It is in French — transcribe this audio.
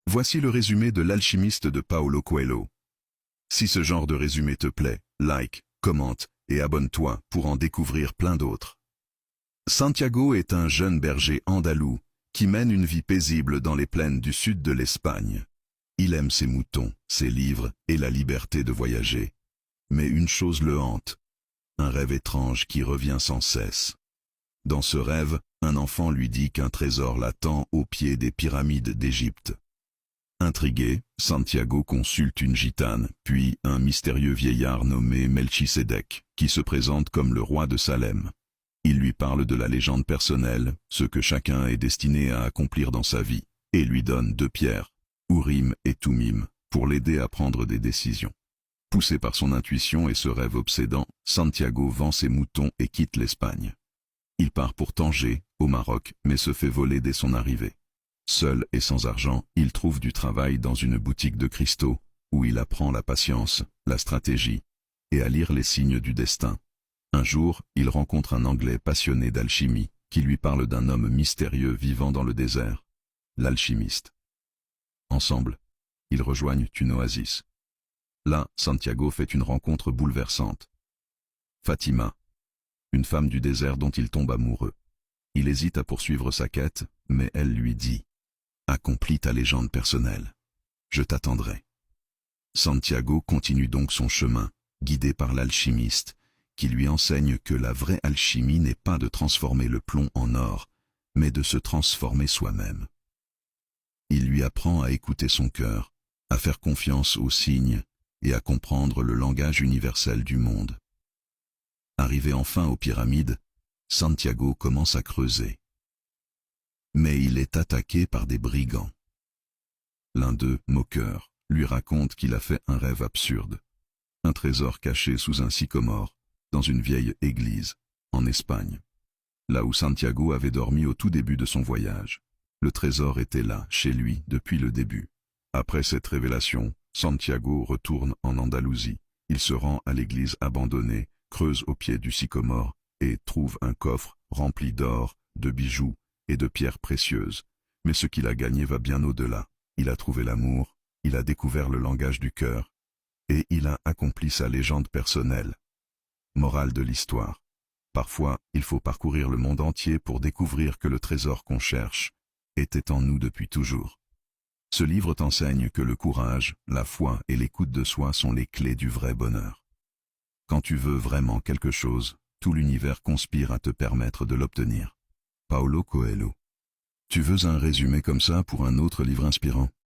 Voici le résumé de L'Alchimiste de Paulo Coelho. Si ce genre de résumé te plaît, like, commente et abonne-toi pour en découvrir plein d'autres. Santiago est un jeune berger andalou qui mène une vie paisible dans les plaines du sud de l'Espagne. Il aime ses moutons, ses livres et la liberté de voyager. Mais une chose le hante, un rêve étrange qui revient sans cesse. Dans ce rêve, un enfant lui dit qu'un trésor l'attend au pied des pyramides d'Égypte. Intrigué, Santiago consulte une gitane, puis un mystérieux vieillard nommé Melchisédek, qui se présente comme le roi de Salem. Il lui parle de la légende personnelle, ce que chacun est destiné à accomplir dans sa vie, et lui donne 2 pierres, Urim et Tumim, pour l'aider à prendre des décisions. Poussé par son intuition et ce rêve obsédant, Santiago vend ses moutons et quitte l'Espagne. Il part pour Tanger, au Maroc, mais se fait voler dès son arrivée. Seul et sans argent, il trouve du travail dans une boutique de cristaux, où il apprend la patience, la stratégie, et à lire les signes du destin. Un jour, il rencontre un Anglais passionné d'alchimie, qui lui parle d'un homme mystérieux vivant dans le désert, l'alchimiste. Ensemble, ils rejoignent une oasis. Là, Santiago fait une rencontre bouleversante. Fatima, une femme du désert dont il tombe amoureux. Il hésite à poursuivre sa quête, mais elle lui dit « Accomplis ta légende personnelle. Je t'attendrai. » Santiago continue donc son chemin, guidé par l'alchimiste, qui lui enseigne que la vraie alchimie n'est pas de transformer le plomb en or, mais de se transformer soi-même. Il lui apprend à écouter son cœur, à faire confiance aux signes et à comprendre le langage universel du monde. Arrivé enfin aux pyramides, Santiago commence à creuser. Mais il est attaqué par des brigands. L'un d'eux, moqueur, lui raconte qu'il a fait un rêve absurde. Un trésor caché sous un sycomore, dans une vieille église, en Espagne. Là où Santiago avait dormi au tout début de son voyage. Le trésor était là, chez lui, depuis le début. Après cette révélation, Santiago retourne en Andalousie. Il se rend à l'église abandonnée, creuse au pied du sycomore et trouve un coffre rempli d'or, de bijoux et de pierres précieuses. Mais ce qu'il a gagné va bien au-delà. Il a trouvé l'amour, il a découvert le langage du cœur et il a accompli sa légende personnelle. Morale de l'histoire. Parfois, il faut parcourir le monde entier pour découvrir que le trésor qu'on cherche était en nous depuis toujours. Ce livre t'enseigne que le courage, la foi et l'écoute de soi sont les clés du vrai bonheur. Quand tu veux vraiment quelque chose, tout l'univers conspire à te permettre de l'obtenir. Paulo Coelho. Tu veux un résumé comme ça pour un autre livre inspirant?